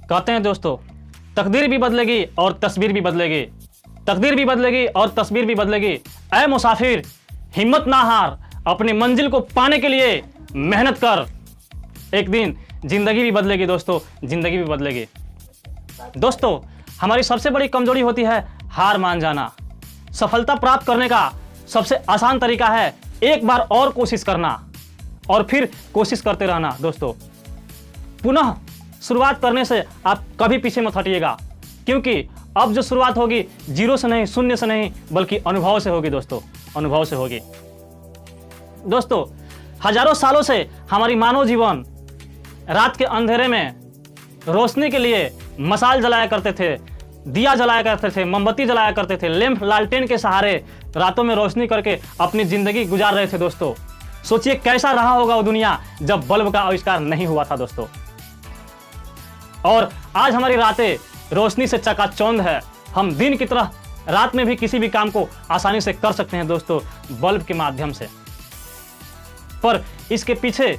कहते हैं दोस्तों, तकदीर भी बदलेगी और तस्वीर भी बदलेगी, तकदीर भी बदलेगी और तस्वीर भी बदलेगी। ऐ मुसाफिर हिम्मत ना हार, अपनी मंजिल को पाने के लिए मेहनत कर, एक दिन जिंदगी भी बदलेगी दोस्तों, जिंदगी भी बदलेगी। दोस्तों, हमारी सबसे बड़ी कमजोरी होती है हार मान जाना। सफलता प्राप्त करने का सबसे आसान तरीका है एक बार और कोशिश करना और फिर कोशिश करते रहना। दोस्तों, पुनः शुरुआत करने से आप कभी पीछे मत हटिएगा, क्योंकि अब जो शुरुआत होगी जीरो से नहीं, शून्य से नहीं, बल्कि अनुभव से होगी दोस्तों, अनुभव से होगी। दोस्तों, हजारों सालों से हमारी मानव जीवन रात के अंधेरे में रोशनी के लिए मशाल जलाया करते थे, दिया जलाया करते थे, मोमबत्ती जलाया करते थे, लैंप लालटेन के सहारे रातों में रोशनी करके अपनी जिंदगी गुजार रहे थे। दोस्तों, सोचिए कैसा रहा होगा वो दुनिया जब बल्ब का आविष्कार नहीं हुआ था दोस्तों। और आज हमारी रातें रोशनी से चकाचौंध है। हम दिन की तरह रात में भी किसी भी काम को आसानी से कर सकते हैं दोस्तों, बल्ब के माध्यम से। पर इसके पीछे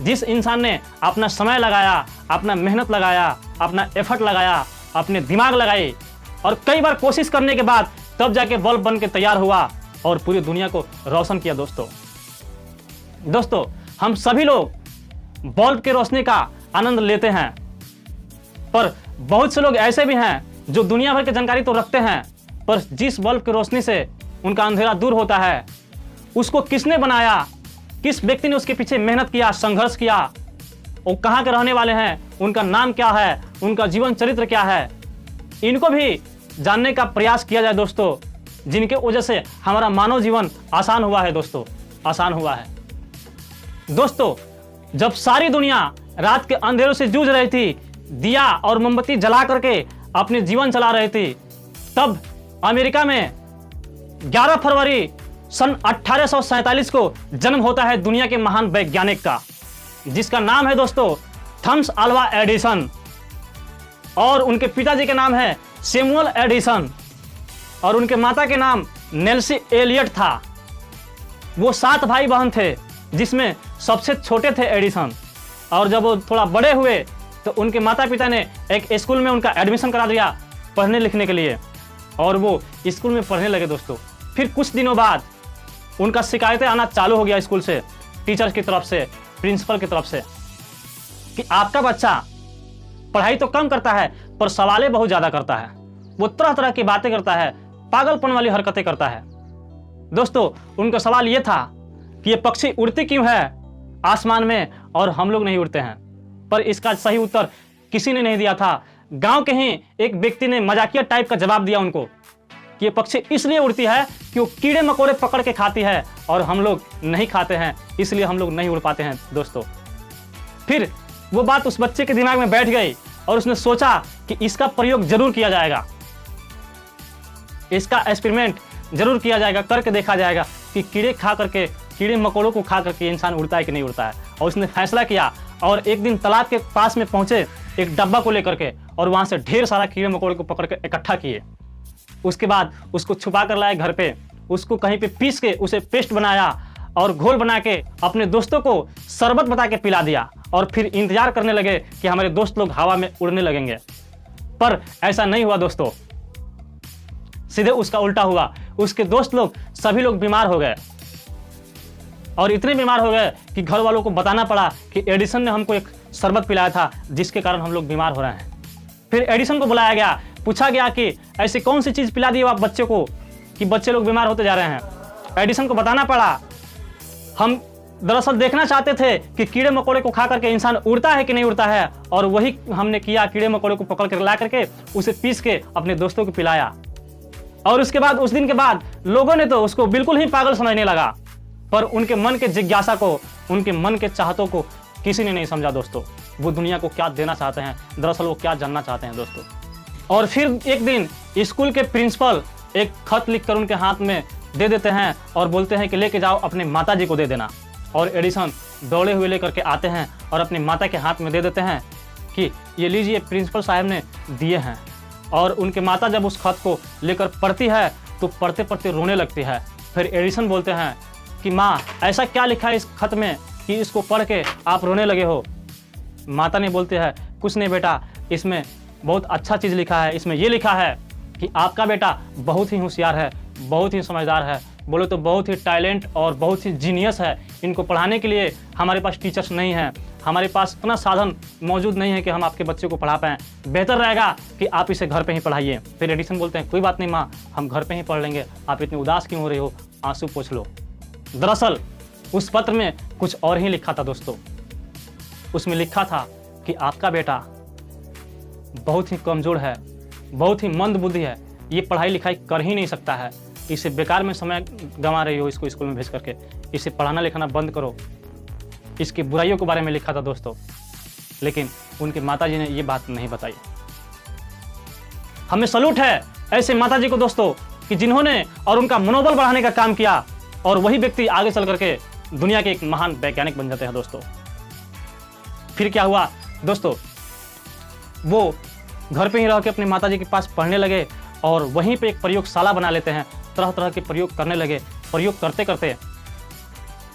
जिस इंसान ने अपना समय लगाया, अपना मेहनत लगाया, अपना एफर्ट लगाया, अपने दिमाग लगाई और कई बार कोशिश करने के बाद तब जाके बल्ब बन के तैयार हुआ और पूरी दुनिया को रोशन किया। दोस्तों, हम सभी लोग बल्ब की रोशनी का आनंद लेते हैं, पर बहुत से लोग ऐसे भी हैं जो दुनिया भर की जानकारी तो रखते हैं, पर जिस बल्ब की रोशनी से उनका अंधेरा दूर होता है, उसको किसने बनाया, किस व्यक्ति ने उसके पीछे मेहनत किया, संघर्ष किया, वो कहाँ के रहने वाले हैं, उनका नाम क्या है, उनका जीवन चरित्र क्या है, इनको भी जानने का प्रयास किया जाए दोस्तों, जिनके वजह से हमारा मानव जीवन आसान हुआ है दोस्तों, आसान हुआ है। दोस्तों, जब सारी दुनिया रात के अंधेरों से जूझ रही थी, दिया और मोमबत्ती जला करके अपने जीवन चला रही थी, तब अमेरिका में 11 फरवरी सन 1847 को जन्म होता है दुनिया के महान वैज्ञानिक का, जिसका नाम है दोस्तों थॉमस अल्वा एडिसन, और उनके पिताजी के नाम है सैमुअल एडिसन और उनके माता के नाम नेल्सी एलियट था। वो 7 भाई बहन थे, जिसमें सबसे छोटे थे एडिसन, और जब वो थोड़ा बड़े हुए तो उनके माता पिता ने एक स्कूल में उनका एडमिशन करा दिया पढ़ने लिखने के लिए, और वो स्कूल में पढ़ने लगे दोस्तों। फिर कुछ दिनों बाद उनका शिकायतें आना चालू हो गया स्कूल से, टीचर्स की तरफ से, प्रिंसिपल की तरफ से, कि आपका बच्चा पढ़ाई तो कम करता है पर सवालें बहुत ज़्यादा करता है, वो तरह तरह की बातें करता है, पागलपन वाली हरकतें करता है। दोस्तों, उनका सवाल ये था कि ये पक्षी उड़ती क्यों है आसमान में और हम लोग नहीं उड़ते हैं, पर इसका सही उत्तर किसी ने नहीं दिया था। गांव के ही एक व्यक्ति ने मजाकिया टाइप का जवाब दिया उनको कि ये पक्षी इसलिए उड़ती है कि वो कीड़े मकोड़े पकड़ के खाती है और हम लोग नहीं खाते हैं, इसलिए हम लोग नहीं उड़ पाते हैं दोस्तों। फिर वो बात उस बच्चे के दिमाग में बैठ गई और उसने सोचा कि इसका प्रयोग जरूर किया जाएगा, इसका एक्सपेरिमेंट जरूर किया जाएगा, करके देखा जाएगा कि कीड़े मकोड़ों को खा करके इंसान उड़ता है कि नहीं उड़ता है। और उसने फैसला किया और एक दिन तालाब के पास में पहुंचे एक डब्बा को लेकर के, और वहां से ढेर सारा कीड़े मकोड़े को पकड़ के इकट्ठा किए। उसके बाद उसको छुपा कर लाए घर पे, उसको कहीं पे पीस के उसे पेस्ट बनाया और घोल बना के अपने दोस्तों को शरबत बता के पिला दिया, और फिर इंतजार करने लगे कि हमारे दोस्त लोग हवा में उड़ने लगेंगे। पर ऐसा नहीं हुआ दोस्तों, सीधे उसका उल्टा हुआ। उसके दोस्त लोग सभी लोग बीमार हो गए, और इतने बीमार हो गए कि घर वालों को बताना पड़ा कि एडिसन ने हमको एक शरबत पिलाया था जिसके कारण हम लोग बीमार हो रहे हैं। फिर एडिसन को बुलाया गया, पूछा गया कि ऐसी कौन सी चीज़ पिला दी आप बच्चे को कि बच्चे लोग बीमार होते जा रहे हैं। एडिसन को बताना पड़ा, हम दरअसल देखना चाहते थे कि कीड़े मकोड़े को खा करके इंसान उड़ता है कि नहीं उड़ता है, और वही हमने किया, कीड़े मकोड़े को पकड़ कर ला करके उसे पीस के अपने दोस्तों को पिलाया। और उसके बाद उस दिन के बाद लोगों ने तो उसको बिल्कुल ही पागल समझने लगा, पर उनके मन के जिज्ञासा को, उनके मन के चाहतों को किसी ने नहीं समझा दोस्तों। वो दुनिया को क्या देना चाहते हैं, दरअसल वो क्या जानना चाहते हैं दोस्तों। और फिर एक दिन स्कूल के प्रिंसिपल एक खत लिखकर उनके हाथ में दे देते हैं और बोलते हैं कि लेके जाओ, अपने माता जी को दे देना। और एडिसन दौड़े हुए लेकर के आते हैं और अपनी माता के हाथ में दे देते हैं कि ये लीजिए, प्रिंसिपल साहब ने दिए हैं। और उनके माता जब उस खत को लेकर पढ़ती है तो पढ़ते पढ़ते रोने लगती है। फिर एडिसन बोलते हैं कि माँ, ऐसा क्या लिखा है इस खत में कि इसको पढ़ के आप रोने लगे हो। माता ने बोलती है, कुछ नहीं बेटा, इसमें बहुत अच्छा चीज़ लिखा है। इसमें ये लिखा है कि आपका बेटा बहुत ही होशियार है, बहुत ही समझदार है, बोले तो बहुत ही टैलेंट और बहुत ही जीनियस है। इनको पढ़ाने के लिए हमारे पास टीचर्स नहीं हैं, हमारे पास इतना साधन मौजूद नहीं है कि हम आपके बच्चे को पढ़ा पाएँ। बेहतर रहेगा कि आप इसे घर पे ही पढ़ाइए। फिर एडिसन बोलते हैं कोई बात नहीं माँ, हम घर पे ही पढ़ लेंगे, आप इतनी उदास क्यों हो रही हो, आंसू पोंछ लो। दरअसल उस पत्र में कुछ और ही लिखा था दोस्तों। उसमें लिखा था कि आपका बेटा बहुत ही कमज़ोर है, बहुत ही मंद बुद्धि है, ये पढ़ाई लिखाई कर ही नहीं सकता है, इसे बेकार में समय गंवा रही हो इसको स्कूल में भेज करके, इसे पढ़ाना लिखाना बंद करो। इसकी बुराइयों के बारे में लिखा था दोस्तों, लेकिन उनके माताजी ने ये बात नहीं बताई। हमें सलूट है ऐसे माताजी को दोस्तों कि जिन्होंने और उनका मनोबल बढ़ाने का काम किया, और वही व्यक्ति आगे चल करके दुनिया के एक महान वैज्ञानिक बन जाते हैं दोस्तों। फिर क्या हुआ दोस्तों, वो घर पे ही रह के अपनी माताजी के पास पढ़ने लगे और वहीं पे एक प्रयोगशाला बना लेते हैं, तरह तरह के प्रयोग करने लगे। प्रयोग करते करते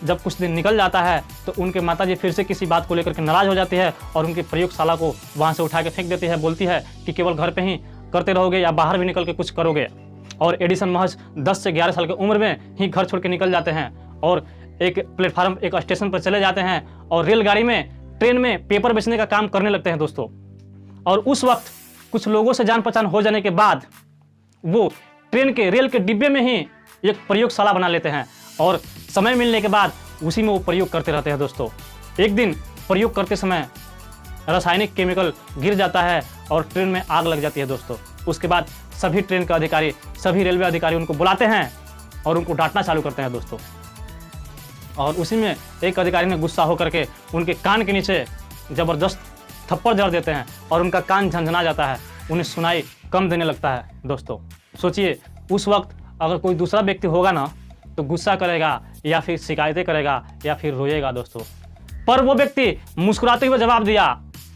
जब कुछ दिन निकल जाता है तो उनके माताजी फिर से किसी बात को लेकर के नाराज़ हो जाती है और उनकी प्रयोगशाला को वहाँ से उठा के फेंक देती है। बोलती है कि केवल घर पे ही करते रहोगे या बाहर भी निकल के कुछ करोगे। और एडिसन महज 10 से 11 साल की उम्र में ही घर छोड़ के निकल जाते हैं और एक प्लेटफार्म, एक स्टेशन पर चले जाते हैं और रेलगाड़ी में, ट्रेन में पेपर बेचने का काम करने लगते हैं दोस्तों। और उस वक्त कुछ लोगों से जान पहचान हो जाने के बाद वो ट्रेन के, रेल के डिब्बे में ही एक प्रयोगशाला बना लेते हैं और समय मिलने के बाद उसी में वो प्रयोग करते रहते हैं दोस्तों। एक दिन प्रयोग करते समय रासायनिक केमिकल गिर जाता है और ट्रेन में आग लग जाती है दोस्तों। उसके बाद सभी ट्रेन के अधिकारी, सभी रेलवे अधिकारी उनको बुलाते हैं और उनको डांटना चालू करते हैं दोस्तों। और उसी में एक अधिकारी ने गुस्सा होकर के उनके कान के नीचे ज़बरदस्त थप्पड़ जड़ देते हैं और उनका कान झंझना जाता है, उन्हें सुनाई कम देने लगता है दोस्तों। सोचिए उस वक्त अगर कोई दूसरा व्यक्ति होगा ना तो गुस्सा करेगा या फिर शिकायतें करेगा या फिर रोएगा दोस्तों, पर वो व्यक्ति मुस्कुराते हुए जवाब दिया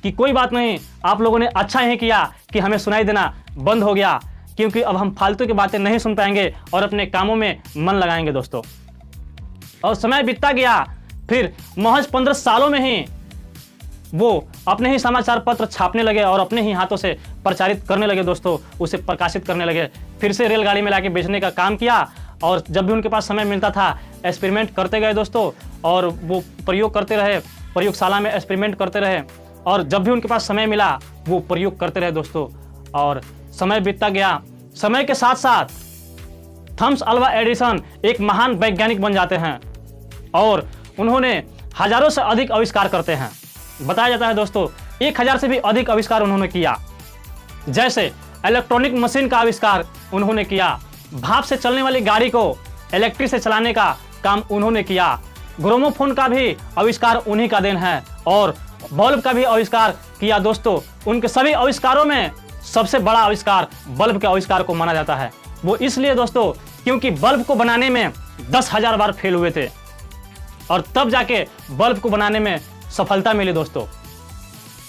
कि कोई बात नहीं, आप लोगों ने अच्छा ही किया कि हमें सुनाई देना बंद हो गया, क्योंकि अब हम फालतू की बातें नहीं सुन पाएंगे और अपने कामों में मन लगाएंगे दोस्तों। और समय बीतता गया, फिर महज 15 सालों में ही वो अपने ही समाचार पत्र छापने लगे और अपने ही हाथों से प्रचारित करने लगे दोस्तों, उसे प्रकाशित करने लगे। फिर से रेलगाड़ी में लाके बेचने का काम किया और जब भी उनके पास समय मिलता था एक्सपेरिमेंट करते गए दोस्तों, और वो प्रयोग करते रहे, प्रयोगशाला में एक्सपेरिमेंट करते रहे और जब भी उनके पास समय मिला वो प्रयोग करते रहे दोस्तों। और समय बीतता गया, समय के साथ साथ थॉमस अल्वा एडिसन एक महान वैज्ञानिक बन जाते हैं और उन्होंने हजारों से अधिक आविष्कार करते हैं। बताया जाता है दोस्तों 1000 से भी अधिक आविष्कार उन्होंने किया। जैसे इलेक्ट्रॉनिक मशीन का आविष्कार उन्होंने किया, भाप से चलने वाली गाड़ी को इलेक्ट्रिक से चलाने का काम उन्होंने किया, ग्रामोफोन का भी आविष्कार उन्हीं का देन है और बल्ब का भी आविष्कार किया दोस्तों। उनके सभी आविष्कारों में सबसे बड़ा आविष्कार बल्ब के आविष्कार को माना जाता है। वो इसलिए दोस्तों क्योंकि बल्ब को बनाने में 10,000 बार फेल हुए थे और तब जाके बल्ब को बनाने में सफलता मिली दोस्तों।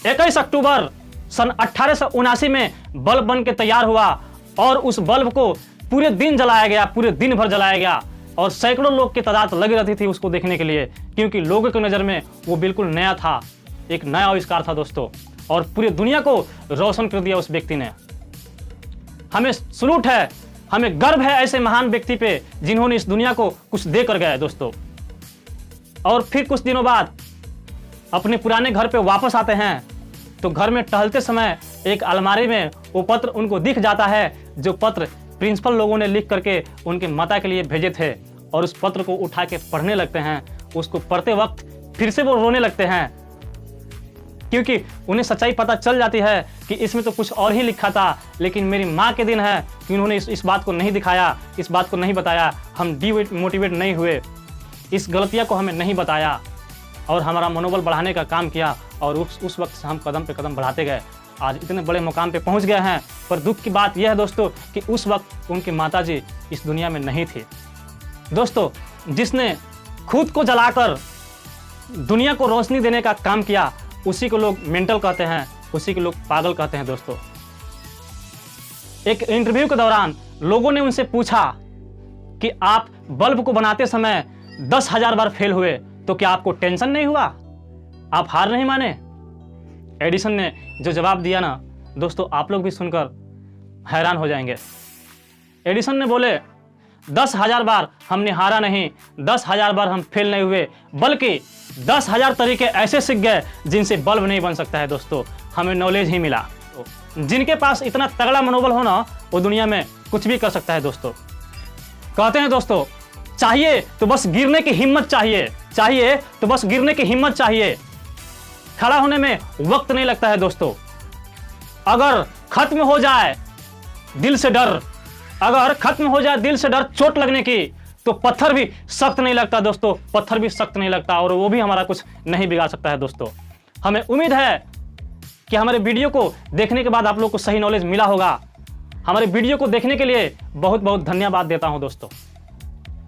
21 अक्टूबर सन 1879 में बल्ब बन के तैयार हुआ और उस बल्ब को पूरे दिन जलाया गया, पूरे दिन भर जलाया गया और सैकड़ों लोग की तादाद लगी रहती थी उसको देखने के लिए, क्योंकि लोगों की नज़र में वो बिल्कुल नया था, एक नया आविष्कार था दोस्तों और पूरी दुनिया को रोशन कर दिया उस व्यक्ति ने। हमें सलूट है, हमें गर्व है ऐसे महान व्यक्ति पे जिन्होंने इस दुनिया को कुछ दे कर गए दोस्तों। और फिर कुछ दिनों बाद अपने पुराने घर पे वापस आते हैं तो घर में टहलते समय एक अलमारी में वो पत्र उनको दिख जाता है, जो पत्र प्रिंसिपल लोगों ने लिख करके उनके माता के लिए भेजे थे। और उस पत्र को उठा के पढ़ने लगते हैं। उसको पढ़ते वक्त फिर से वो रोने लगते हैं, क्योंकि उन्हें सच्चाई पता चल जाती है कि इसमें तो कुछ और ही लिखा था, लेकिन मेरी माँ के दिन है कि उन्होंने इस बात को नहीं दिखाया, इस बात को नहीं बताया, हम डिमोटिवेट नहीं हुए, इस गलतियाँ को हमें नहीं बताया और हमारा मनोबल बढ़ाने का काम किया और उस वक्त से हम कदम पे कदम बढ़ाते गए, आज इतने बड़े मुकाम पे पहुंच गए हैं। पर दुख की बात यह है दोस्तों कि उस वक्त उनकी माताजी इस दुनिया में नहीं थी दोस्तों। जिसने खुद को जलाकर दुनिया को रोशनी देने का काम किया उसी को लोग मेंटल कहते हैं, उसी को लोग पागल कहते हैं दोस्तों। एक इंटरव्यू के दौरान लोगों ने उनसे पूछा कि आप बल्ब को बनाते समय 10,000 बार फेल हुए तो क्या आपको टेंशन नहीं हुआ, आप हार नहीं माने? एडिसन ने जो जवाब दिया ना दोस्तों, आप लोग भी सुनकर हैरान हो जाएंगे। एडिसन ने बोले 10,000 बार हमने हारा नहीं, 10,000 बार हम फेल नहीं हुए, बल्कि 10,000 तरीके ऐसे सीख गए जिनसे बल्ब नहीं बन सकता है। दोस्तों हमें नॉलेज ही मिला। जिनके पास इतना तगड़ा मनोबल हो ना, वो दुनिया में कुछ भी कर सकता है। दोस्तों कहते हैं दोस्तों, चाहिए तो बस गिरने की हिम्मत चाहिए, चाहिए तो बस गिरने की हिम्मत चाहिए। खड़ा होने में वक्त नहीं लगता है दोस्तों। अगर खत्म हो जाए दिल से डर, अगर खत्म हो जाए दिल से डर चोट लगने की, तो पत्थर भी सख्त नहीं लगता दोस्तों, पत्थर भी सख्त नहीं लगता और वो भी हमारा कुछ नहीं बिगाड़ सकता है। दोस्तों हमें उम्मीद है कि हमारे वीडियो को देखने के बाद आप लोग को सही नॉलेज मिला होगा। हमारे वीडियो को देखने के लिए बहुत बहुत धन्यवाद देता हूं दोस्तों।